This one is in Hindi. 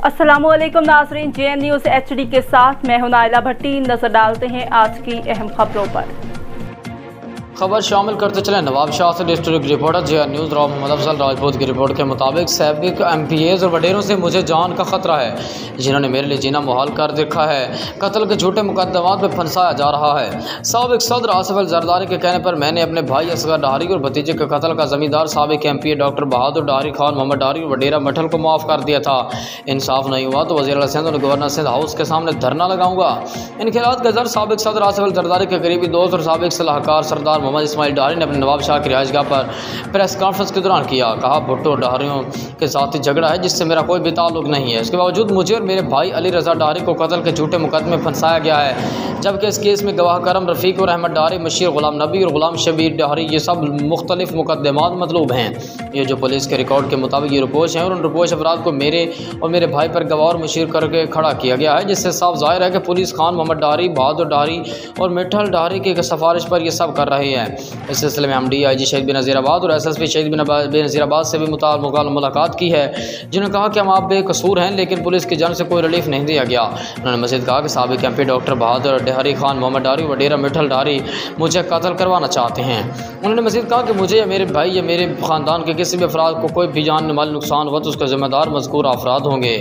अस्सलामुअलैकुम नाज़रीन, JN न्यूज़ HD के साथ मैं हूं नाइला भट्टी। नजर डालते हैं आज की अहम खबरों पर। खबर शामिल करते चले नवाब शाह से district reporter JN news Rao Mohammad Afzal Rajput की रिपोर्ट के मुताबिक साबिक MPAs और वडेरों से मुझे जान का ख़तरा है, जिन्होंने मेरे लिए जीना मुहाल कर देखा है। कत्ल के झूठे मुकदमात में फंसाया जा रहा है। साबिक सदर आसिफ अल जरदारी के कहने पर मैंने अपने भाई असगर डाहरी और भतीजे के कत्ल का ज़मींदार साबिक MPA डॉक्टर बहादुर डाहरी खान मोहम्मद डाहरी और वडेरा मठल को माफ़ कर दिया था। इंसाफ नहीं हुआ तो वज़ीर सिंध और गवर्नर सिंध हाउस के सामने धरना लगाऊंगा। इन खिलाफ के जर साबिक सदर आसिफ अल जरदारी के करीबी दोस्त और साबिक सलाहकार सरदार मोहम्मद इस्माइल डाहरी ने अपने नवाब शाह की रिहाइशगाह पर प्रेस कॉन्फ्रेंस के दौरान किया। कहा, भुट्टो डाहरियों के साथ झगड़ा है जिससे मेरा कोई भी ताल्लुक नहीं है। इसके बावजूद मुझे और मेरे भाई अली रज़ा डाहरी को कत्ल के झूठे मुकदमे में फंसाया गया है, जबकि इस केस में गवाह करम रफ़ीक और अहमद डाहरी, मशीर गुलाम नबी और गुलाम शबीर डाहरी ये सब मुख्तलिफ मुकदमात मतलूब हैं। ये जो पुलिस के रिकॉर्ड के मुताबिक ये रिपोर्ट हैं और उन रिपोर्ट अफराद को मेरे और मेरे भाई पर गवाह और मशीर करके खड़ा किया गया है, जिससे साफ जाहिर है कि पुलिस खान मोहम्मद डाहरी, बहादुर डाहरी और मिठल डाहरी की सिफारिश पर यह सब कर रही है। इस सिलसिले में हम DIG शहीद बिन नज़ीराबाद और SSP शहीद बिन नज़ीराबाद से भी मुलाकात की है, जिन्होंने कहा कि हम आप बेकसूर हैं, लेकिन पुलिस की जानब से कोई रिलीफ नहीं दिया गया। उन्होंने मज़ीद कहा कि साबिक MP डॉक्टर बहादुर डाहरी खान मोहम्मद डाहरी वडेरा मिठल डाहरी मुझे कत्ल करवाना चाहते हैं। उन्होंने मज़ीद कहा कि मुझे या मेरे भाई या मेरे ख़ानदान के किसी भी अफराद को कोई भी जान माल नुकसान हुआ तो उसका ज़िम्मेदार मज़कूर अफराद होंगे।